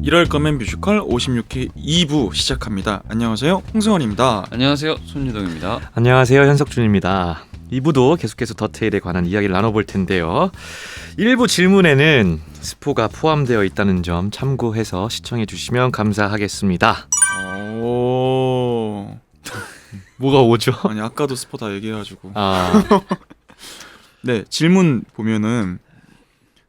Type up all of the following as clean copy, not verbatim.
이럴 거면 뮤지컬 56회 2부 시작합니다. 안녕하세요, 홍승원입니다. 안녕하세요, 손유동입니다. 안녕하세요, 현석준입니다. 2부도 계속해서 더테일에 관한 이야기를 나눠볼 텐데요. 1부 질문에는 스포가 포함되어 있다는 점 참고해서 시청해 주시면 감사하겠습니다. 오, 뭐가 오죠? 아니 아까도 스포 다 얘기해가지고. 네, 질문 보면은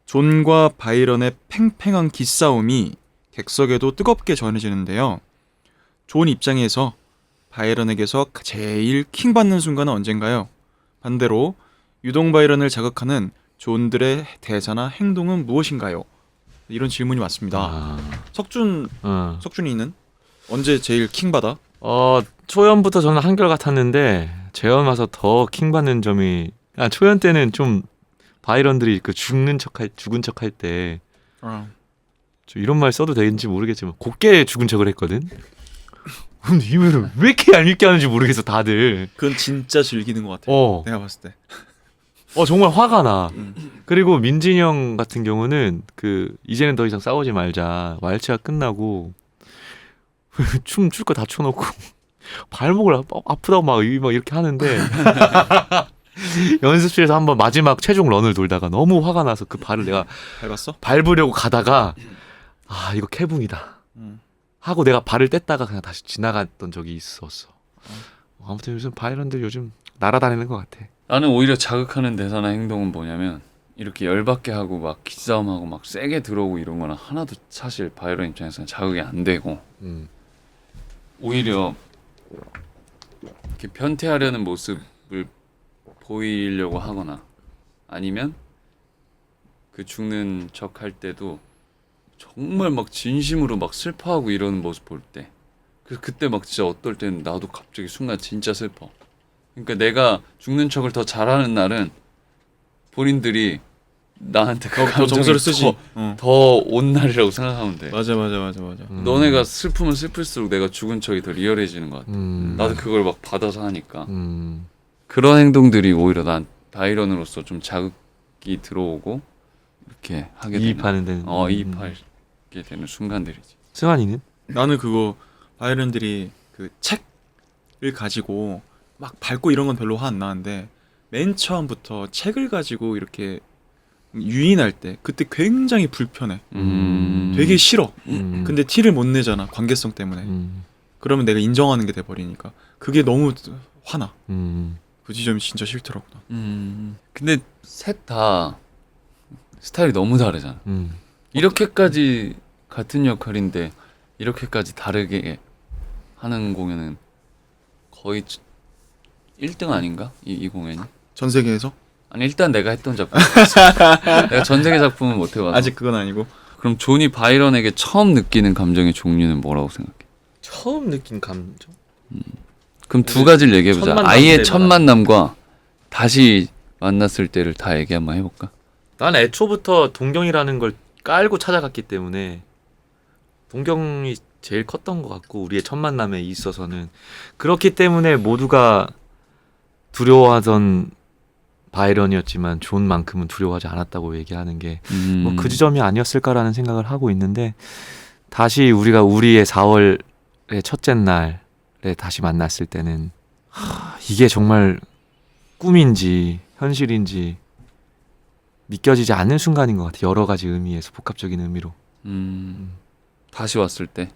존과 바이런의 팽팽한 기싸움이 객석에도 뜨겁게 전해지는데요. 존 입장에서 바이런에게서 제일 킹받는 순간은 언젠가요? 반대로 유동 바이런을 자극하는 존들의 대사나 행동은 무엇인가요? 이런 질문이 왔습니다. 석준이는 언제 제일 킹받아? 초연부터 저는 한결 같았는데 재연 와서 더 킹받는 점이 초연 때는 좀 바이런들이 그 죽은 척할 때 이런 말 써도 되는지 모르겠지만 곱게 죽은 척을 했거든. 근데 이거를 왜 이렇게 얄밉게 하는지 모르겠어 다들. 그건 진짜 즐기는 것 같아. 내가 봤을 때. 정말 화가 나. 그리고 민진이 형 같은 경우는 이제는 더 이상 싸우지 말자. 왈츠가 끝나고 춤출 거 다 춰놓고 발목을 아프다고 막 이렇게 하는데 연습실에서 한번 마지막 최종 런을 돌다가 너무 화가 나서 그 발을 내가 밟았어? 밟으려고 가다가 이거 캐붕이다 하고 내가 발을 뗐다가 그냥 다시 지나갔던 적이 있었어. 아무튼 요즘 바이런들 요즘 날아다니는 것 같아. 나는 오히려 자극하는 대사나 행동은 뭐냐면 이렇게 열받게 하고 막 기싸움하고 막 세게 들어오고 이런 거는 하나도 사실 바이런 입장에서는 자극이 안 되고 오히려 이렇게 변태하려는 모습을 보이려고 하거나 아니면 그 죽는 척 할 때도 정말 막 진심으로 막 슬퍼하고 이러는 모습 볼 때 그래서 그때 막 진짜 어떨 때는 나도 갑자기 순간 진짜 슬퍼. 그러니까 내가 죽는 척을 더 잘하는 날은 본인들이 나한테 그 더 정서를 쓰지. 더 온 날이라고 생각하면 돼. 맞아. 너네가 슬프면 슬플수록 내가 죽은 척이 더 리얼해지는 것 같아. 나도 그걸 막 받아서 하니까. 그런 행동들이 오히려 난 바이런으로서 좀 자극이 들어오고 이렇게 하게 이입하는 데는 이입하게 되는 순간들이지. 승환이는? 나는 그거 바이런들이 그 책을 가지고 막 밟고 이런 건 별로 화 안 나는데 맨 처음부터 책을 가지고 이렇게 유인할 때 그때 굉장히 불편해. 되게 싫어. 근데 티를 못 내잖아, 관계성 때문에. 그러면 내가 인정하는 게 돼버리니까 그게 너무 화나. 그 지점이 진짜 싫더라고. 근데 셋 다 스타일이 너무 다르잖아. 이렇게까지 같은 역할인데 이렇게까지 다르게 하는 공연은 거의 1등 아닌가? 이 공연이? 전 세계에서? 아니 일단 내가 했던 작품 내가 전 세계 작품은 못 해봐서 아직 그건 아니고. 그럼 존이 바이런에게 처음 느끼는 감정의 종류는 뭐라고 생각해? 처음 느낀 감정? 그럼 두 가지를 얘기해보자. 아예 첫 만남과 다시 만났을 때를 다 얘기 한번 해볼까? 난 애초부터 동경이라는 걸 깔고 찾아갔기 때문에 동경이 제일 컸던 것 같고 우리의 첫 만남에 있어서는 그렇기 때문에 모두가 두려워하던 바이런이었지만 존만큼은 두려워하지 않았다고 얘기하는 게 뭐 그 지점이 아니었을까라는 생각을 하고 있는데 다시 우리가 우리의 4월의 첫째 날에 다시 만났을 때는 이게 정말 꿈인지 현실인지 믿겨지지 않는 순간인 것 같아. 여러 가지 의미에서 복합적인 의미로. 다시 왔을 때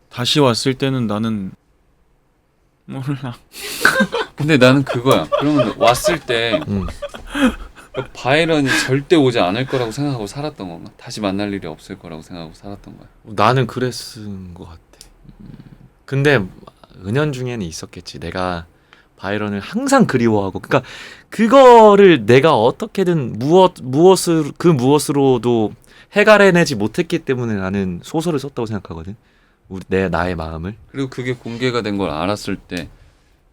다시 왔을 때는 나는 몰라. 근데 나는 그거야. 그러면 왔을 때 바이런이 절대 오지 않을 거라고 생각하고 살았던 건가? 다시 만날 일이 없을 거라고 생각하고 살았던 거야? 나는 그랬은 것 같아. 근데 은연중에는 있었겠지. 내가 바이런을 항상 그리워하고, 그러니까 그거를 내가 어떻게든 무엇으로도 해결해내지 못했기 때문에 나는 소설을 썼다고 생각하거든. 나의 마음을. 그리고 그게 공개가 된 걸 알았을 때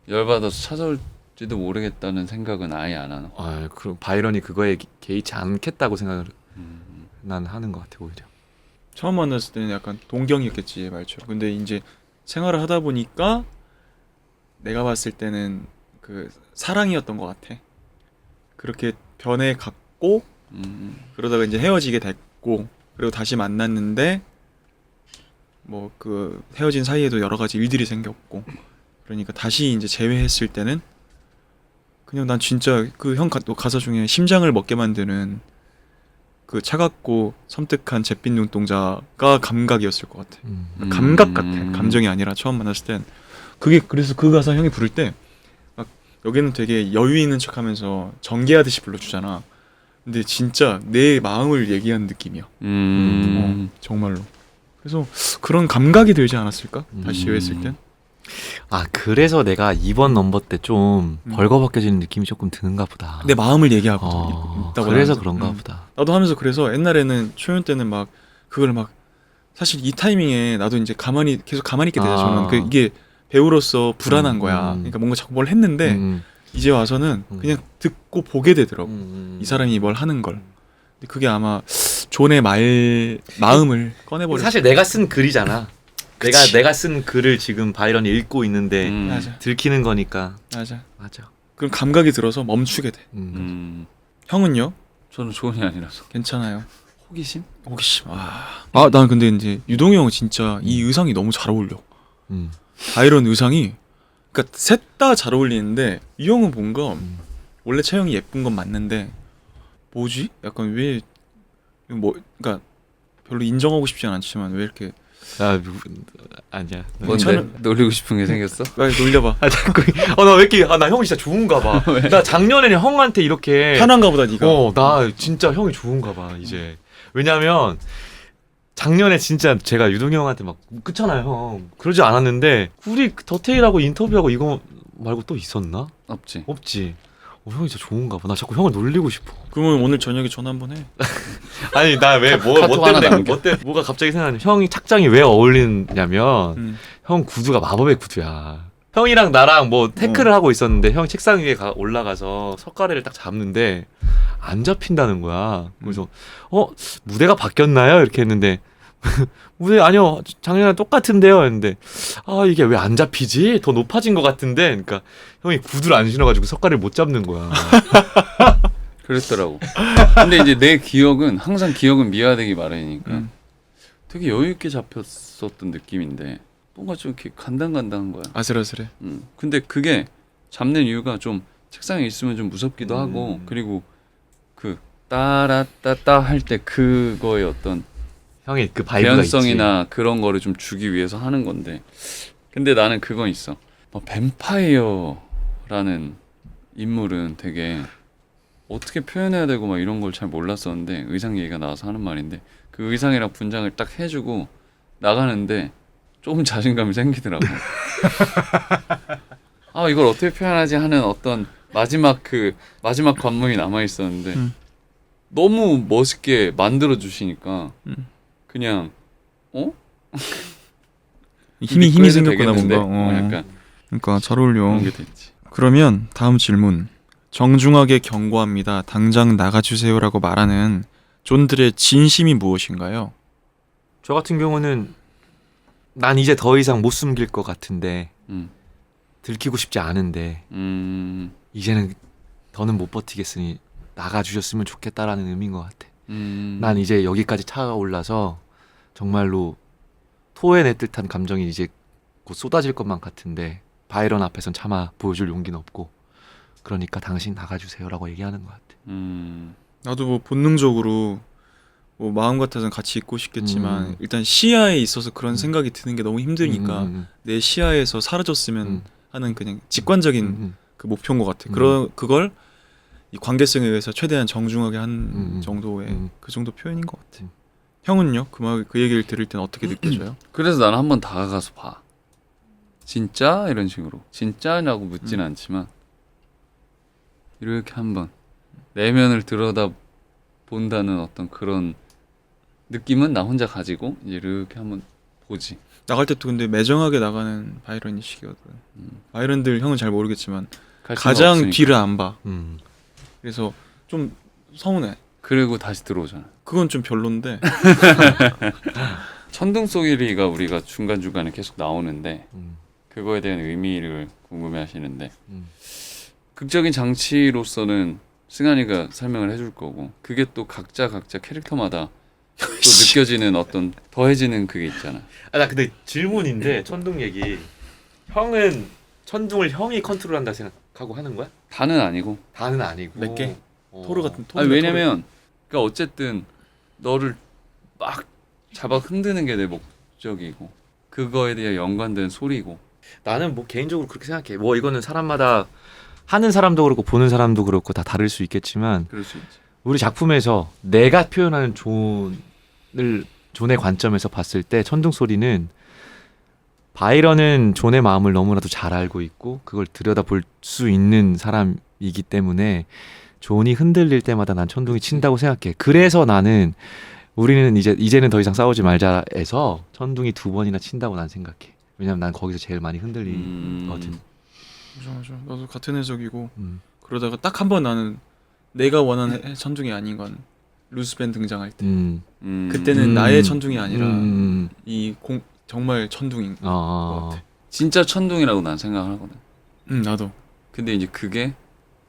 열받아서 찾아올지도 모르겠다는 생각은 아예 안 하는 거야. 그럼 바이런이 그거에 개의치 않겠다고 생각을 난 하는 것 같아 오히려. 처음 만났을 때는 약간 동경이었겠지, 말처럼. 근데 이제 생활을 하다 보니까 내가 봤을 때는 그 사랑이었던 것 같아. 그렇게 변해갔고 그러다가 이제 헤어지게 됐고 그리고 다시 만났는데 뭐 그 헤어진 사이에도 여러 가지 일들이 생겼고 그러니까 다시 이제 재회했을 때는 그냥 난 진짜 그 형 가사 중에 심장을 먹게 만드는 그 차갑고 섬뜩한 잿빛 눈동자가 감각이었을 것 같아. 감각 같아. 감정이 아니라 처음 만났을 땐 그게 그래서 그 가사 형이 부를 때 막 여기는 되게 여유 있는 척하면서 전개하듯이 불러주잖아. 근데 진짜 내 마음을 얘기하는 느낌이야. 정말로. 그래서 그런 감각이 들지 않았을까? 다시 재회했을 땐. 아 그래서 내가 2번 넘버 때 좀 벌거벗겨지는 느낌이 조금 드는가 보다. 내 마음을 얘기하거든. 있다고 그래서 하면서. 그런가 보다. 나도 하면서 그래서 옛날에는 초연 때는 막 그걸 막 사실 이 타이밍에 나도 이제 계속 가만히 있게 되잖아. 저는 그 이게 배우로서 불안한 거야. 그러니까 뭔가 자꾸 뭘 했는데 이제 와서는 그냥 듣고 보게 되더라고. 이 사람이 뭘 하는 걸. 근데 그게 아마 존의 마음을 꺼내버려. 사실 내가 쓴 글이잖아. 그치. 내가 쓴 글을 지금 바이런이 읽고 있는데 맞아. 들키는 거니까. 맞아. 맞아. 그럼 감각이 들어서 멈추게 돼. 형은요? 저는 조언이 아니라서 괜찮아요. 호기심? 호기심. 난 근데 이제 유동이 형은 진짜 이 의상이 너무 잘 어울려. 바이런 의상이 그러니까 셋 다 잘 어울리는데 이 형은 뭔가 원래 체형이 예쁜 건 맞는데 뭐지? 약간 왜 뭐 그러니까 별로 인정하고 싶진 않지만 왜 이렇게 아니야. 뭔데? 놀리고 싶은 게 생겼어? 빨리 놀려봐. 자꾸 나 왜 이렇게 나 형이 진짜 좋은가 봐. 나 작년에는 형한테 이렇게 편한가 보다 네가. 나 진짜 형이 좋은가 봐 이제. 왜냐면 작년에 진짜 제가 유동이 형한테 막 그렇잖아요 형. 그러지 않았는데 우리 더테일하고 인터뷰하고 이거 말고 또 있었나? 없지. 없지. 형이 진짜 좋은가 봐. 나 자꾸 형을 놀리고 싶어. 그러면 오늘 저녁에 전화 한번 해. 아니 나 왜 뭐 카톡 하나 때문에 남겨. 뭐가 갑자기 생각나냐. 형이 착장이 왜 어울리냐면 형 구두가 마법의 구두야. 형이랑 나랑 뭐 태클을 하고 있었는데 형 책상 위에 올라가서 석가래를 딱 잡는데 안 잡힌다는 거야. 그래서 무대가 바뀌었나요? 이렇게 했는데 무대 아니요 작년에 똑같은데요 했는데 이게 왜 안 잡히지? 더 높아진 것 같은데 그러니까 형이 구두를 안 신어가지고 석가래를 못 잡는 거야. 그랬더라고. 근데 이제 내 기억은 항상 기억은 미화되기 마련이니까 되게 여유 있게 잡혔었던 느낌인데 뭔가 좀 이렇게 간당간당한 거야. 아슬아슬해. 근데 그게 잡는 이유가 좀 책상에 있으면 좀 무섭기도 하고 그리고 그 따라따따 할 때 그거의 어떤 형이 그 바이브가 있지. 개연성이나 그런 거를 좀 주기 위해서 하는 건데 근데 나는 그건 있어. 뱀파이어라는 인물은 되게 어떻게 표현해야 되고 막 이런 걸 잘 몰랐었는데 의상 얘기가 나와서 하는 말인데 그 의상이랑 분장을 딱 해주고 나가는데 조금 자신감이 생기더라고. 이걸 어떻게 표현하지 하는 어떤 마지막 관문이 남아 있었는데 너무 멋있게 만들어 주시니까 그냥 힘이 해도 생겼구나 되겠는데? 뭔가. 약간 그러니까 잘 어울려. 그런 게 됐지. 그러면 다음 질문. 정중하게 경고합니다. 당장 나가주세요라고 말하는 존들의 진심이 무엇인가요? 저 같은 경우는 난 이제 더 이상 못 숨길 것 같은데 들키고 싶지 않은데 이제는 더는 못 버티겠으니 나가주셨으면 좋겠다라는 의미인 것 같아. 난 이제 여기까지 차올라서 정말로 토해낼 듯한 감정이 이제 곧 쏟아질 것만 같은데 바이런 앞에선 차마 보여줄 용기는 없고 그러니까 당신 나가주세요라고 얘기하는 것 같아. 나도 뭐 본능적으로 뭐 마음 같아서는 같이 있고 싶겠지만 일단 시야에 있어서 그런 생각이 드는 게 너무 힘드니까 내 시야에서 사라졌으면 하는 그냥 직관적인 그 목표인 것 같아. 그걸 이 관계성에 의해서 최대한 정중하게 한 정도의 그 정도 표현인 것 같아. 형은요? 그 얘기를 들을 땐 어떻게 느껴져요? 그래서 나는 한번 다가가서 봐. 진짜? 이런 식으로. 진짜냐고 묻진 않지만 이렇게 한번 내면을 들여다 본다는 어떤 그런 느낌은 나 혼자 가지고 이제 이렇게 한번 보지. 나갈 때도 근데 매정하게 나가는 바이런이시거든. 바이런들 형은 잘 모르겠지만 갈 수가 가장 없으니까. 뒤를 안 봐. 그래서 좀 서운해. 그리고 다시 들어오잖아. 그건 좀 별론데. 천둥소리가 우리가 중간중간에 계속 나오는데 그거에 대한 의미를 궁금해하시는데 극적인 장치로서는 승환이가 설명을 해줄 거고 그게 또 각자 캐릭터마다 또 느껴지는 어떤 더해지는 그게 있잖아. 아, 나 근데 질문인데 천둥 얘기. 형은 천둥을 형이 컨트롤한다 생각하고 하는 거야? 다는 아니고. 다는 아니고. 몇 개? 어. 토르 같은 토르. 아니 왜냐면 그러니까 어쨌든 너를 막 잡아 흔드는 게 내 목적이고 그거에 대해 연관된 소리고. 나는 뭐 개인적으로 그렇게 생각해. 뭐 이거는 사람마다 하는 사람도 그렇고 보는 사람도 그렇고 다 다를 수 있겠지만 그럴 수 있지. 우리 작품에서 내가 표현하는 존의 관점에서 봤을 때 천둥 소리는 바이런은 존의 마음을 너무나도 잘 알고 있고 그걸 들여다볼 수 있는 사람이기 때문에 존이 흔들릴 때마다 난 천둥이 친다고 생각해. 그래서 나는 우리는 이제는 더 이상 싸우지 말자에서 천둥이 2번이나 친다고 난 생각해. 왜냐면 난 거기서 제일 많이 흔들리거든. 맞아. 나도 같은 해석이고 음. 그러다가 딱 한 번 나는 내가 원하는 천둥이 아닌 건 루스벤 등장할 때 그때는 나의 천둥이 아니라 정말 천둥인 것 같아. 진짜 천둥이라고 난 생각을 하거든. 나도. 근데 이제 그게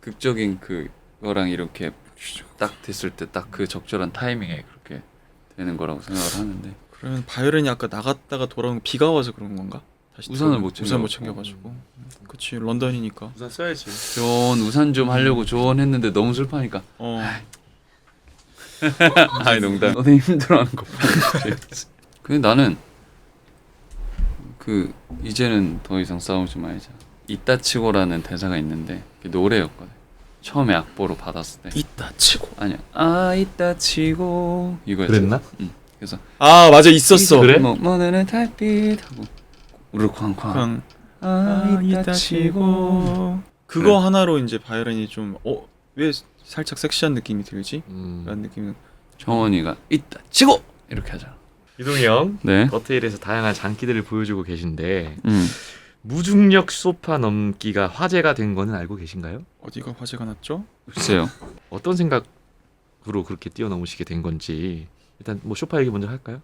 극적인 그거랑 이렇게 딱 됐을 때 딱 그 적절한 타이밍에 그렇게 되는 거라고 생각을 하는데. 그러면 바이런이 아까 나갔다가 돌아온 거 비가 와서 그런 건가? 다시 우산을 우산 못 챙겨갖고. 챙겨가지고. 그치 런던이니까. 우산 써야지. 조언 우산 좀 하려고 조언했는데 너무 슬퍼하니까. 아이 농담. 너네 힘들어하는 거 봐. 근데 나는 그 이제는 더 이상 싸우지 말자. 이따 치고라는 대사가 있는데 그게 노래였거든. 처음에 악보로 받았을 때. 이따 치고. 아니야. 아 이따 치고 이거였어. 그랬나? 응. 그래서 아 맞아 있었어. 그래? 뭐 뭐는 달빛 하고 우르 쾅쾅. 그냥 아 이따 치고. 그거 그래. 하나로 이제 바이런이 좀 왜 살짝 섹시한 느낌이 들지? 음. 라는 느낌은. 정원이가 이따 치고 이렇게 하잖아. 이동이 형 네. 더테일에서 다양한 장기들을 보여주고 계신데 음. 무중력 소파 넘기가 화제가 된 거는 알고 계신가요? 어디가 화제가 났죠? 글쎄요. 어떤 생각으로 그렇게 뛰어넘으시게 된 건지 일단 뭐 소파 얘기 먼저 할까요?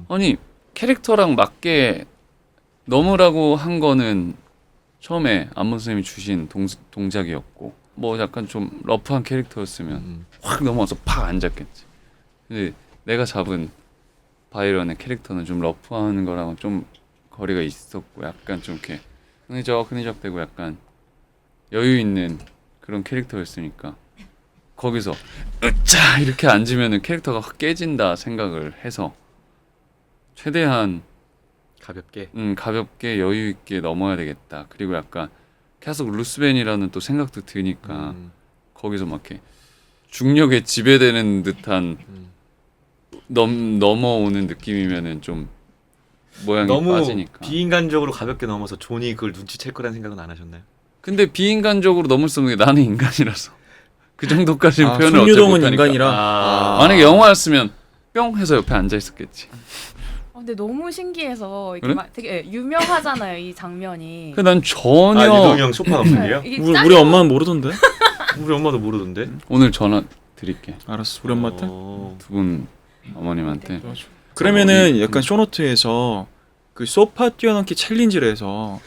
아니 캐릭터랑 맞게 넘으라고 한 거는 처음에 안문 선생님이 주신 동작이었고 뭐 약간 좀 러프한 캐릭터였으면 확 넘어와서 팍 앉았겠지. 근데 내가 잡은 바이런의 캐릭터는 좀 러프한 거랑은 좀 거리가 있었고 약간 좀 이렇게 흐느적 되고 약간 여유 있는 그런 캐릭터였으니까 거기서 으짜 이렇게 앉으면은 캐릭터가 확 깨진다 생각을 해서 최대한 가볍게. 가볍게 여유 있게 넘어야 되겠다. 그리고 약간 계속 루스벤이라는 또 생각도 드니까 거기서 막 이렇게 중력에 지배되는 듯한 넘어오는 느낌이면은 좀 모양이 너무 빠지니까. 비인간적으로 가볍게 넘어서 존이 그걸 눈치챌 거라는 생각은 안 하셨나요? 근데 비인간적으로 넘을 수 없는 게 나는 인간이라서 그 정도까지는 표현을 어차피 손유동은 못하니까. 인간이라. 만약에 영화였으면 뿅 해서 옆에 앉아 있었겠지. 근데 너무 신기해서 이게 그래? 막 되게 유명하잖아요 이 장면이. 근데 난 전혀 이동이 형 소파 넘기요? 이게 우리 엄마는 모르던데? 우리 엄마도 모르던데. 오늘 전화 드릴게. 알았어 우리 엄마한테. 두 분 어머님한테. 그러면은 약간 쇼노트에서 그 소파 뛰어넘기 챌린지를 해서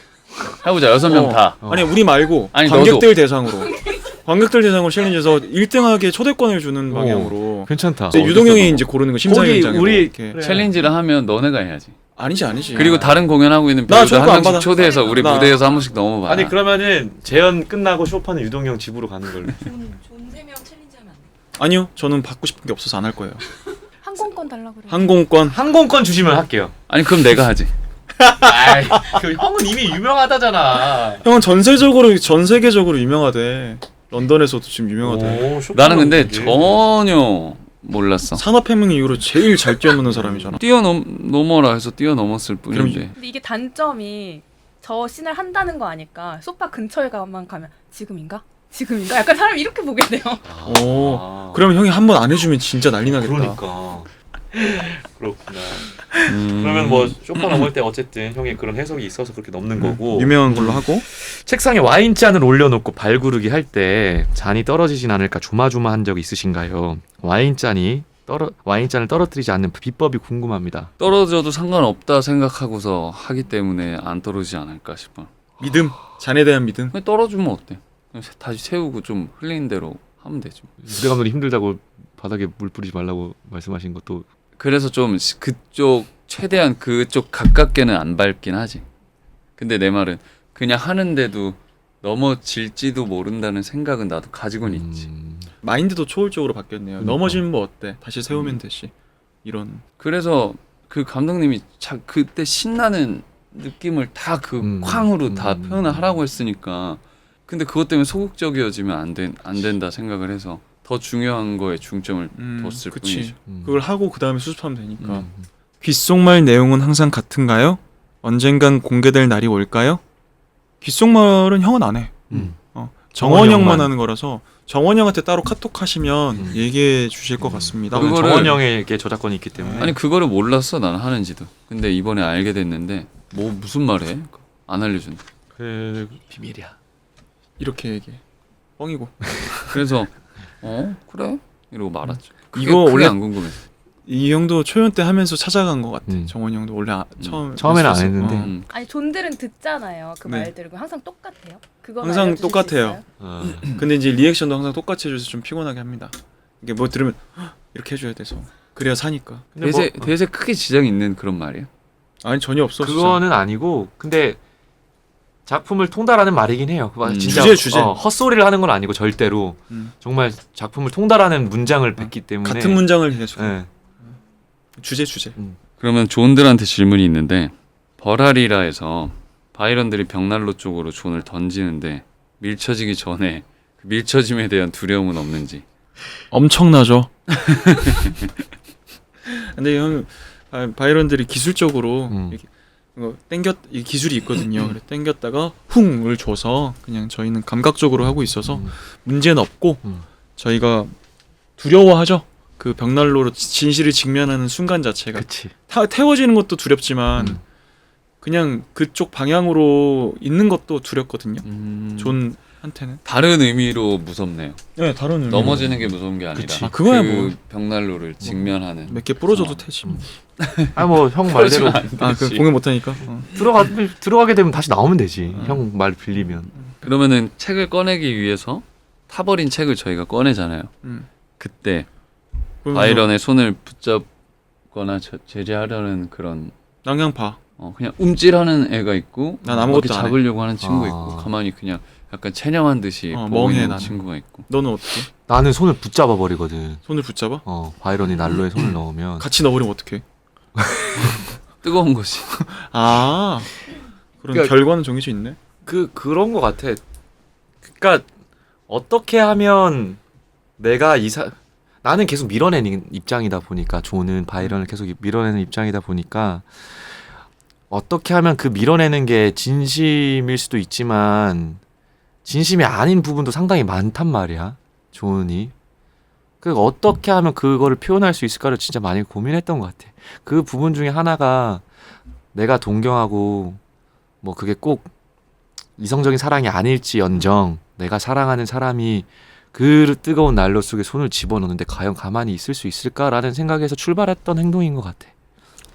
해보자 6명 다. 아니 우리 말고 아니, 관객들 대상으로 관객들 대상으로 챌린지에서 1등하게 초대권을 주는 방향으로 괜찮다. 이제 유동형이 이제 고르는 거 심사위원장으로 우리 이렇게. 그래. 챌린지를 하면 너네가 해야지. 아니지 그리고 다른 공연하고 있는 나 배우들 저거 한 안 명씩 받아. 초대해서 우리 나. 무대에서 한 번씩 넘어봐. 아니 그러면은 재연 끝나고 쇼파는 유동이 형 집으로 가는 걸로. 존 3명 챌린지 하면 안 돼? 아니요 저는 받고 싶은 게 없어서 안 할 거예요. 항공권 달라 그래. 항공권. 항공권 주시면 할게요. 아니 그럼 내가 하지. 아이, 그 형은 이미 유명하다잖아. 형은 전 세계적으로 유명하대. 런던에서도 지금 유명하대. 오, 쇼파 나는 근데 넘기. 전혀 몰랐어. 산업혁명 이후로 제일 잘 뛰어노는 사람이잖아. 뛰어넘어라 해서 뛰어넘었을 뿐인데. 근데 이게 단점이 저 씬을 한다는 거 아니까 소파 근처에 가만 가면 지금인가? 약간 사람이 이렇게 보게 돼요. 오. 그러면 형이 한 번 안 해주면 진짜 난리 나겠다. 그러니까. 그렇구나. 그러면 뭐 쇼파 넘을 때 어쨌든 형이 그런 해석이 있어서 그렇게 넘는 거고. 유명한 걸로 하고. 책상에 와인잔을 올려놓고 발구르기 할 때 잔이 떨어지진 않을까 조마조마한 적 있으신가요? 와인잔을 떨어뜨리지 않는 비법이 궁금합니다. 떨어져도 상관없다 생각하고서 하기 때문에 안 떨어지지 않을까 싶어. 믿음. 잔에 대한 믿음. 그냥 떨어지면 어때? 그냥 다시 세우고 좀 흘린 대로 하면 되지. 무대 감독이 힘들다고 바닥에 물 뿌리지 말라고 말씀하신 것도 그래서 좀 그쪽 최대한 그쪽 가깝게는 안 밟긴 하지. 근데 내 말은 그냥 하는데도 넘어질지도 모른다는 생각은 나도 가지고는 있지. 마인드도 초월적으로 바뀌었네요. 그러니까. 넘어지면 뭐 어때? 다시 세우면 되지. 이런. 그래서 그 감독님이 그때 신나는 느낌을 다 그 쾅으로 다 표현을 하라고 했으니까. 근데 그것 때문에 소극적이어지면 안 된다 생각을 해서 더 중요한 거에 중점을 뒀을 그치. 뿐이죠. 그걸 하고 그 다음에 수습하면 되니까. 귓속말 내용은 항상 같은가요? 언젠간 공개될 날이 올까요? 귓속말은 형은 안 해. 정원 형만 하는 거라서 정원 형한테 따로 카톡 하시면 얘기해 주실 것 같습니다. 그거는 그거를- 정원 형에게 저작권이 있기 때문에. 아니 그거를 몰랐어 나는 하는지도. 근데 이번에 알게 됐는데 뭐 무슨 말해? 안 알려준다. 그 비밀이야. 이렇게 얘기해. 뻥이고. 그래서 그래? 이러고 말았죠. 그게 이거 크게 원래 안 궁금했어. 이 형도 초연 때 하면서 찾아간 것 같아. 음. 정원 형도 원래 처음에는 안 했었어. 했는데. 아니 존들은 듣잖아요. 그 네. 말들을 항상 똑같아요. 그건 항상 알려주실 수 똑같아요. 있어요? 근데 이제 리액션도 항상 똑같이 해줘서 좀 피곤하게 합니다. 이게 뭐 들으면 "헉!" 이렇게 해줘야 돼서 그래야 사니까. 근데 대세 크게 지장이 있는 그런 말이야. 아니 전혀 없어. 그거는 아니고 근데 작품을 통달하는 말이긴 해요. 그거 진짜 주제. 헛소리를 하는 건 아니고 절대로 정말 작품을 통달하는 문장을 뱉기 때문에 같은 문장을 계속. 네. 주제. 그러면 존들한테 질문이 있는데 버라리라에서 바이런들이 벽난로 쪽으로 존을 던지는데 밀쳐지기 전에 그 밀쳐짐에 대한 두려움은 없는지. 엄청나죠. 근데 형 바이런들이 기술적으로 이렇게 이 기술이 있거든요. 그래 땡겼다가 훅을 줘서 그냥 저희는 감각적으로 하고 있어서 문제는 없고 저희가 두려워하죠. 그 벽난로로 진실을 직면하는 순간 자체가 그치. 태워지는 것도 두렵지만 그냥 그쪽 방향으로 있는 것도 두렵거든요. 존한테는 다른 의미로 무섭네요. 네 다른 의미. 넘어지는 게 무서운 게 아니라 그치. 아, 그거야 그 뭐. 벽난로를 직면하는 몇 개 부러져도 상황. 되지. 뭐 형 말대로 그 공연 못 하니까. 들어가게 되면 다시 나오면 되지. 형 말 빌리면. 그러면은 책을 꺼내기 위해서 타버린 책을 저희가 꺼내잖아요. 그때 바이런의 손을 붙잡거나 제재하려는 그런 난 그냥 봐. 그냥 움찔하는 애가 있고 난 아무것도 이렇게 안 해. 잡으려고 하는 친구 아. 있고 가만히 그냥 약간 체념한 듯이 보고 멍해, 있는 나는. 친구가 있고. 너는 어떻게? 나는 손을 붙잡아 버리거든. 손을 붙잡아? 바이런이 난로에 손을 넣으면 같이 넣어버리면 어떡해? 뜨거운 것이. 아 그런 그러니까- 결과는 정해져 있네. 그런 거 같아. 그러니까 어떻게 하면 내가 나는 계속 밀어내는 입장이다 보니까 존은 바이런을 계속 밀어내는 입장이다 보니까 어떻게 하면 그 밀어내는 게 진심일 수도 있지만 진심이 아닌 부분도 상당히 많단 말이야. 존이. 그 어떻게 하면 그거를 표현할 수 있을까를 진짜 많이 고민했던 것 같아. 그 부분 중에 하나가 내가 동경하고 뭐 그게 꼭 이성적인 사랑이 아닐지언정 내가 사랑하는 사람이 그 뜨거운 난로 속에 손을 집어넣는데 과연 가만히 있을 수 있을까라는 생각에서 출발했던 행동인 것 같아.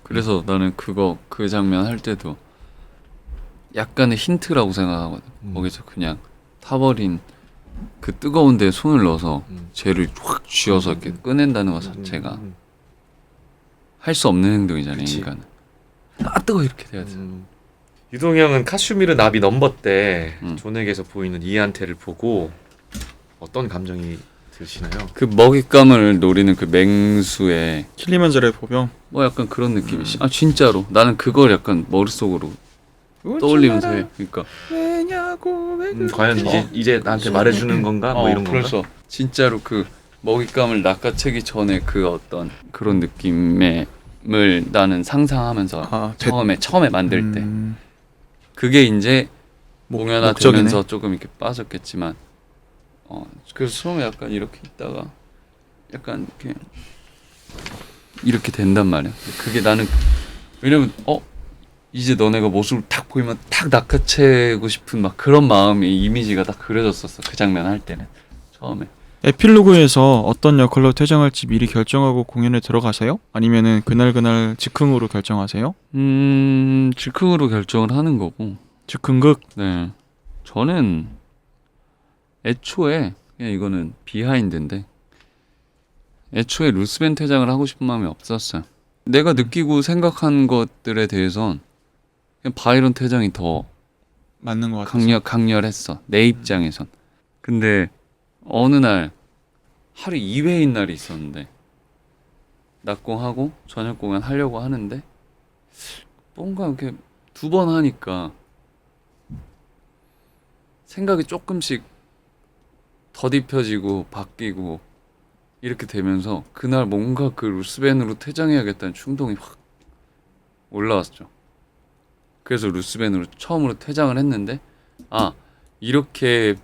그래서 나는 그 장면 할 때도 약간의 힌트라고 생각하거든. 거기서 그냥 타버린 그 뜨거운 데에 손을 넣어서 쟤를 확 쥐어서 이렇게 꺼낸다는 것 자체가 할 수 없는 행동이잖아요. 그치. 인간은. 뜨거워 이렇게 돼야 돼. 유동이 형은 카슈미르 나비 넘버 때 음. 존에게서 보이는 이한테를 보고 어떤 감정이 드시나요? 그 먹잇감을 노리는 그 맹수의 킬리만자로의 보병. 뭐 약간 그런 느낌이. 진짜로 나는 그걸 약간 머릿속으로 떠올리면서 해. 그러니까 왜냐고 왜 과연 이제 나한테 말해주는 건가? 뭐 이런 건가? 그래서 진짜로 그 먹잇감을 낚아채기 전에 그 어떤 그런 느낌을 나는 상상하면서 처음에 만들 때 그게 이제 공연화되면서 조금 이렇게 빠졌겠지만 그래서 처음에 약간 이렇게 있다가 약간 이렇게 된단 말이야. 그게 나는 왜냐면 이제 너네가 모습을 탁 보이면 탁 낚아채고 싶은 막 그런 마음의 이미지가 딱 그려졌었어. 그 장면 할 때는 처음에. 에필로그에서 어떤 역할로 퇴장할지 미리 결정하고 공연에 들어가세요? 아니면은 그날 즉흥으로 결정하세요? 즉흥으로 결정을 하는 거고. 즉흥극? 네. 저는 애초에 그냥 이거는 비하인드인데 애초에 루스벤 퇴장을 하고 싶은 마음이 없었어요. 내가 느끼고 생각한 것들에 대해선 그냥 바이런 퇴장이 더 맞는 것 같아서. 강렬했어. 내 입장에선. 근데 어느 날 하루 2회인 날이 있었는데 낮공하고 저녁 공연 하려고 하는데 뭔가 이렇게 2번 하니까 생각이 조금씩 더딥혀지고 바뀌고 이렇게 되면서 그날 뭔가 그 루스벤으로 퇴장해야겠다는 충동이 확 올라왔죠. 그래서 루스벤으로 처음으로 퇴장을 했는데 이렇게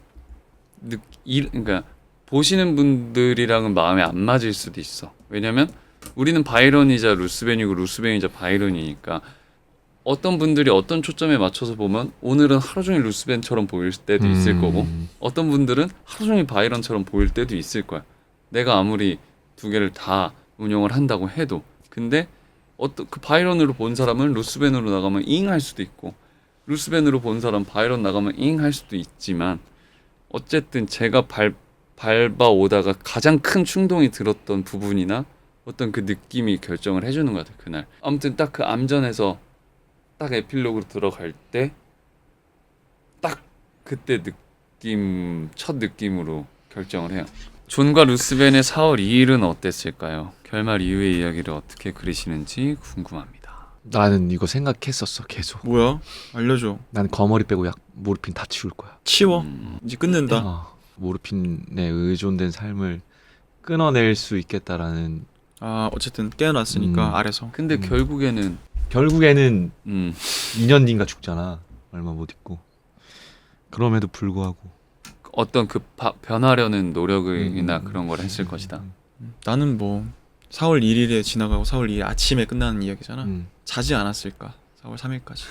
그러니까 보시는 분들이랑은 마음에 안 맞을 수도 있어. 왜냐면 우리는 바이런이자 루스벤이고 루스벤이자 바이런이니까 어떤 분들이 어떤 초점에 맞춰서 보면 오늘은 하루 종일 루스벤처럼 보일 때도 있을 거고 어떤 분들은 하루 종일 바이런처럼 보일 때도 있을 거야. 내가 아무리 두 개를 다 운영을 한다고 해도 근데 그 바이런으로 본 사람은 루스벤으로 나가면 잉 할 수도 있고 루스벤으로 본 사람 바이런 나가면 잉 할 수도 있지만 어쨌든 제가 밟아오다가 가장 큰 충동이 들었던 부분이나 어떤 그 느낌이 결정을 해주는 것 같아요. 그날 아무튼 딱 그 암전에서 딱 에필로그로 들어갈 때 딱 그때 첫 느낌으로 결정을 해요. 존과 루스벤의 4월 2일은 어땠을까요? 결말 이후의 이야기를 어떻게 그리시는지 궁금합니다. 나는 이거 생각했었어 계속. 뭐야? 알려줘. 난 거머리 빼고 모르핀 다 치울 거야. 치워. 이제 끝낸다. 모르핀에 의존된 삶을 끊어낼 수 있겠다라는. 어쨌든 깨어났으니까 아래서. 근데 결국에는 결국에는 2년 뒤인가 죽잖아. 얼마 못 있고. 그럼에도 불구하고 어떤 그 변하려는 노력이나 그런 걸 했을 것이다. 나는 뭐 4월 1일에 지나가고 4월 2일 아침에 끝나는 이야기잖아. 음. 자지 않았을까? 4월 3일까지.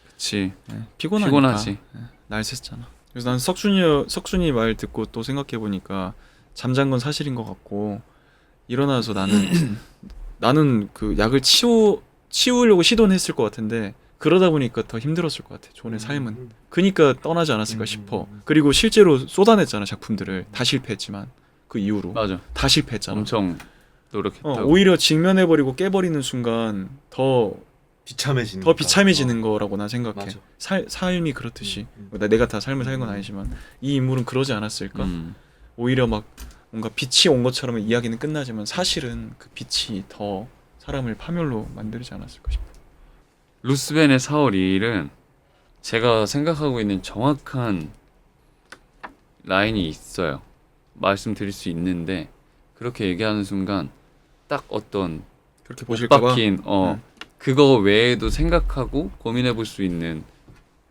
그치. 피곤하지. 날 샜잖아. 그래서 난 석순이 말 듣고 또 생각해 보니까 잠잔 건 사실인 것 같고 일어나서 나는 그 약을 치우려고 시도는 했을 것 같은데 그러다 보니까 더 힘들었을 것 같아. 존의 삶은. 그니까 떠나지 않았을까 싶어. 그리고 실제로 쏟아냈잖아 작품들을. 다 실패했지만 그 이후로 맞아. 다 실패했잖아. 엄청 노력했다고. 오히려 직면해버리고 깨버리는 순간 더 비참해지는 거라고 난 생각해. 맞아. 삶이 그렇듯이 내가 다 삶을 살건 아니지만 이 인물은 그러지 않았을까? 오히려 막 뭔가 빛이 온 것처럼 이야기는 끝나지만 사실은 그 빛이 더 사람을 파멸로 만들지 않았을까 싶어. 루스벤의 4월 2일은 제가 생각하고 있는 정확한 라인이 있어요. 말씀드릴 수 있는데 그렇게 얘기하는 순간 딱 어떤 그렇게 보실까봐. 박힌 그거 외에도 생각하고 고민해 볼 수 있는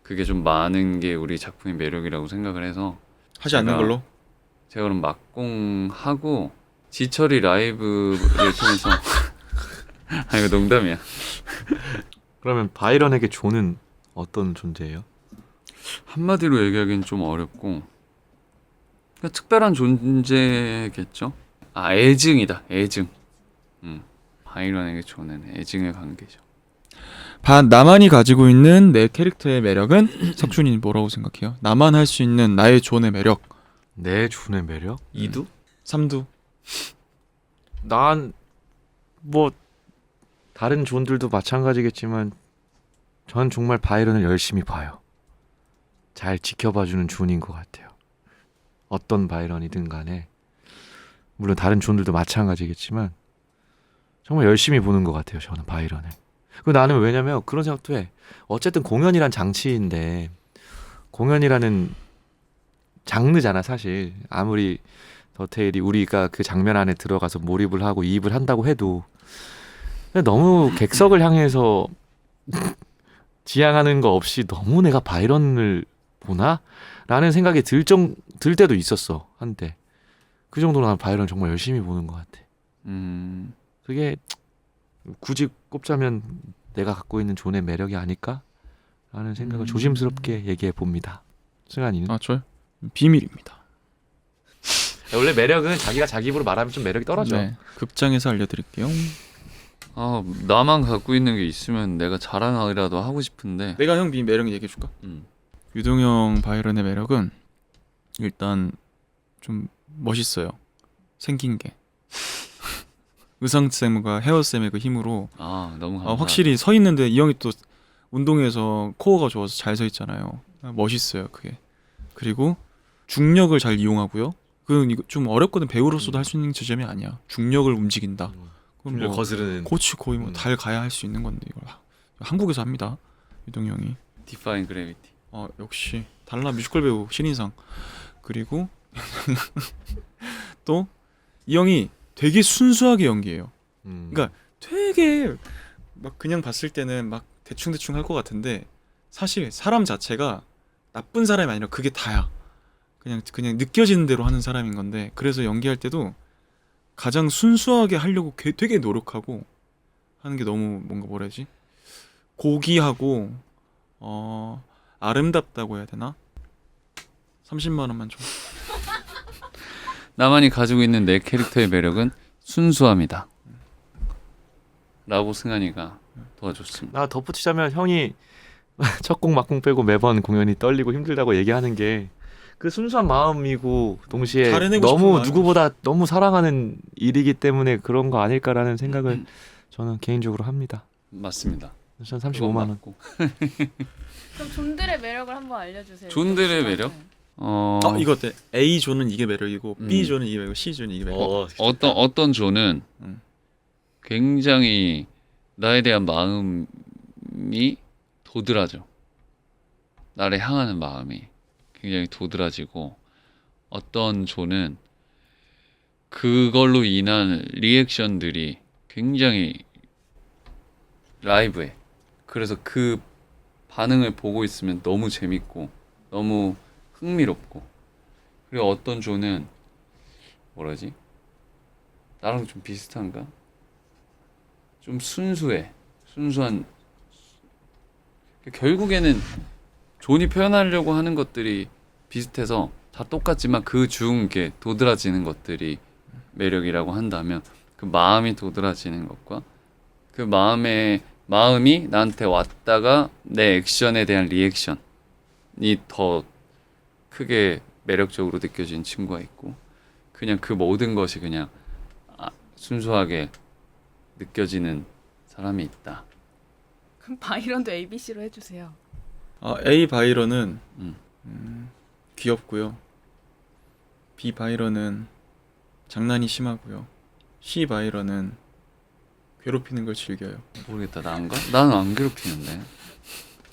그게 좀 많은 게 우리 작품의 매력이라고 생각을 해서 하지 않는 걸로. 제가 그럼 막공하고 지철이 라이브를 통해서 이거 농담이야. 그러면 바이런에게 존은 어떤 존재예요? 한마디로 얘기하기는 좀 어렵고 그러니까 특별한 존재겠죠. 애증이다. 애증. 바이런에게 존은 애증의 관계죠. 나만이 가지고 있는 내 캐릭터의 매력은 석준이 뭐라고 생각해요? 나만 할 수 있는 나의 존의 매력. 내 존의 매력? 2두? 3두. 난 뭐 다른 존들도 마찬가지겠지만 전 정말 바이런을 열심히 봐요. 잘 지켜봐주는 존인 것 같아요. 어떤 바이런이든 간에 물론 다른 존들도 마찬가지겠지만 정말 열심히 보는 것 같아요. 저는 바이런을. 그 나는 왜냐면 그런 생각도 해. 어쨌든 공연이란 장치인데 공연이라는 장르잖아 사실. 아무리 더테일이 우리가 그 장면 안에 들어가서 몰입을 하고 이입을 한다고 해도 너무 객석을 향해서 지향하는 거 없이 너무 내가 바이런을 보나? 라는 생각이 들 때도 있었어 한때. 그 정도로 난 바이런 정말 열심히 보는 것 같아. 그게 굳이 꼽자면 내가 갖고 있는 존의 매력이 아닐까? 라는 생각을 조심스럽게 얘기해 봅니다. 승환이는? 저요? 비밀입니다. 원래 매력은 자기가 자기 입으로 말하면 좀 매력이 떨어져. 네, 극장에서 알려드릴게요. 나만 갖고 있는 게 있으면 내가 자랑이라도 하고 싶은데 내가 형 매력 얘기해줄까? 유동형 바이런의 매력은 일단 좀 멋있어요. 생긴 게. 의상쌤과 헤어쌤의 그 힘으로 아 너무 감사합니다. 확실히 서 있는데 이 형이 또 운동해서 코어가 좋아서 잘 서 있잖아요. 멋있어요 그게. 그리고 중력을 잘 이용하고요. 그건 이거 좀 어렵거든. 배우로서도 할 수 있는 지점이 아니야. 중력을 움직인다. 그건 뭐 거스르는. 고치 거의 뭐 달 가야 할 수 있는 건데 이걸 한국에서 합니다. 유동이 형이. 디파인 그래비티. 역시 달라 뮤지컬 배우 신인상. 그리고 또 이 형이 되게 순수하게 연기해요. 그러니까 되게 막 그냥 봤을 때는 막 대충 할 것 같은데 사실 사람 자체가 나쁜 사람이 아니라 그게 다야. 그냥 느껴지는 대로 하는 사람인 건데 그래서 연기할 때도 가장 순수하게 하려고 되게 노력하고 하는 게 너무 뭔가 뭐라 해야지? 고귀하고 아름답다고 해야 되나? 30만 원만 좀. 나만이 가지고 있는 내 캐릭터의 매력은 순수함이다. 라고 승환이가 도와줬습니다. 나 덧붙이자면 형이 첫 곡 막공 빼고 매번 공연이 떨리고 힘들다고 얘기하는 게 그 순수한 마음이고 동시에 잘해내고 싶은 너무 마음이죠. 누구보다 너무 사랑하는 일이기 때문에 그런 거 아닐까라는 생각을 저는 개인적으로 합니다. 맞습니다. 전 그건 35만 원. 맞고. 그럼 존들의 매력을 한번 알려주세요. 존들의 매력? 이거 어때? A 조는 이게 매력이고 음. B 조는 이게 매력이고 C 조는 이게 매력. 어떤 조는 음. 굉장히 나에 대한 마음이 도드라져. 나를 향하는 마음이 굉장히 도드라지고 어떤 조는 그걸로 인한 리액션들이 굉장히 라이브해. 그래서 그 반응을 보고 있으면 너무 재밌고 너무 흥미롭고 그리고 어떤 조는 뭐라지? 나랑 좀 비슷한가? 좀 순수해. 순수한 결국에는 존이 표현하려고 하는 것들이 비슷해서 다 똑같지만 그 중 이렇게 도드라지는 것들이 매력이라고 한다면 그 마음이 도드라지는 것과 그 마음이 나한테 왔다가 내 액션에 대한 리액션이 더 크게 매력적으로 느껴지는 친구가 있고 그냥 그 모든 것이 그냥 순수하게 느껴지는 사람이 있다. 그럼 바이런도 ABC로 해주세요. A 바이런은 음. 귀엽고요. B 바이런은 장난이 심하고요. C 바이런은 괴롭히는 걸 즐겨요. 모르겠다. 나인가? 나는 안 괴롭히는데.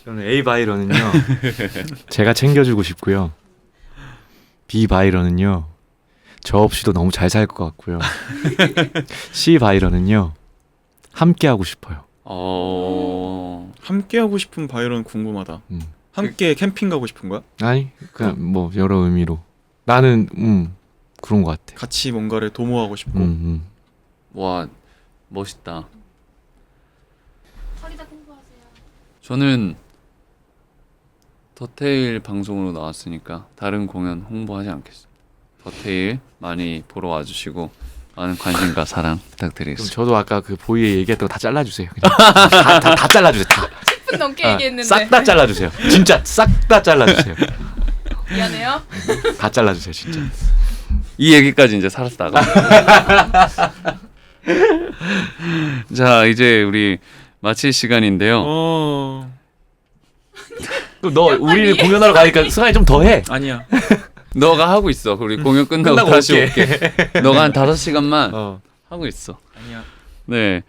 저는 A 바이런은요. 제가 챙겨주고 싶고요. B 바이런은요. 저 없이도 너무 잘 살 것 같고요. C 바이런은요. 함께 하고 싶어요. 함께 하고 싶은 바이런 궁금하다. 음. 함께 캠핑 가고 싶은 거야? 아니 그냥 뭐 여러 의미로 나는 그런 것 같아. 같이 뭔가를 도모하고 싶고. 와 멋있다. 서리다 공부하세요. 저는 더테일 방송으로 나왔으니까 다른 공연 홍보하지 않겠습니다. 더테일 많이 보러 와주시고 많은 관심과 사랑 그럼 부탁드리겠습니다. 저도 아까 그 보이에 얘기했던 거 다 잘라주세요. 그냥. 다 잘라주세요. 10분 넘게 얘기했는데. 싹 다 잘라주세요. 진짜 싹 다 잘라주세요. 미안해요. 다 잘라주세요 진짜. 이 얘기까지 이제 살았다가 자 이제 우리 마칠 시간인데요. 그럼 너 우리 공연하러 가니까 승환이 좀 더 해. 아니야. 너가 하고 있어. 우리 공연 끝나고 끝나고 다시 올게. 올게. 너가 한 5시간만 하고 있어. 아니야. 네.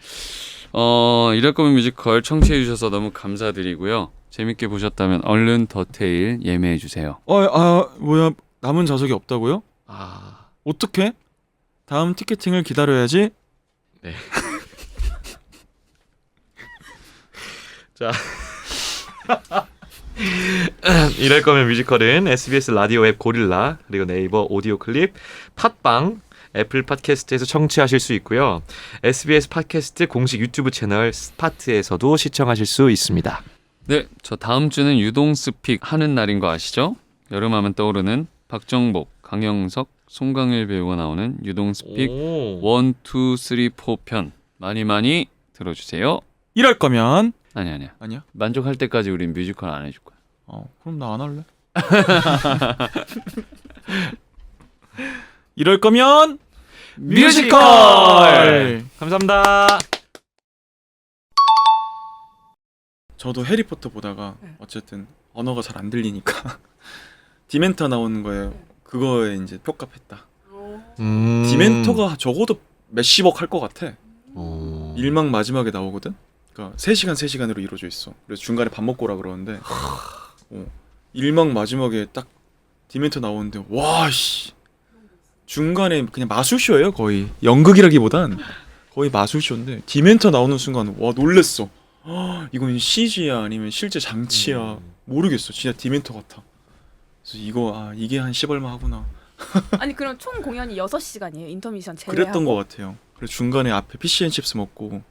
이럴 거면 뮤지컬 청취해 주셔서 너무 감사드리고요. 재밌게 보셨다면 얼른 더테일 예매해 주세요. 뭐야? 남은 좌석이 없다고요? 어떡해? 다음 티켓팅을 기다려야지. 네. 자. 이럴 거면 뮤지컬은 SBS 라디오 앱 고릴라 그리고 네이버 오디오 클립 팟빵 애플 팟캐스트에서 청취하실 수 있고요. SBS 팟캐스트 공식 유튜브 채널 스파트에서도 시청하실 수 있습니다. 네, 저 다음 주는 유동스픽 하는 날인 거 아시죠? 여름하면 떠오르는 박정복, 강영석, 송강일 배우가 나오는 유동스픽 1, 2, 3, 4편 많이 들어주세요. 이럴 거면 아니야. 만족할 때까지 우린 뮤지컬 안 해줄 거야. 그럼 나 안 할래. 이럴 거면 뮤지컬! 감사합니다. 저도 해리포터 보다가 네. 어쨌든 언어가 잘 안 들리니까 디멘터 나오는 거에 그거에 이제 표값했다. 디멘터가 적어도 몇십억 할 것 같아. 일막 마지막에 나오거든. 그러니까 3시간 3시간으로 이루어져 있어. 그래서 중간에 밥 먹고 오라 그러는데 일막 마지막에 딱 디멘터 나오는데 와 씨. 중간에 그냥 마술쇼예요, 거의. 연극이라기보단 거의 마술쇼인데 디멘터 나오는 순간 와 놀랬어. 이건 CG야 아니면 실제 장치야 모르겠어. 진짜 디멘터 같아. 그래서 이거 이게 한 10얼마 하구나. 아니 그럼 총 공연이 6시간이에요? 인터미션 제외하고? 그랬던 것 같아요. 그래서 중간에 앞에 피시앤칩스 먹고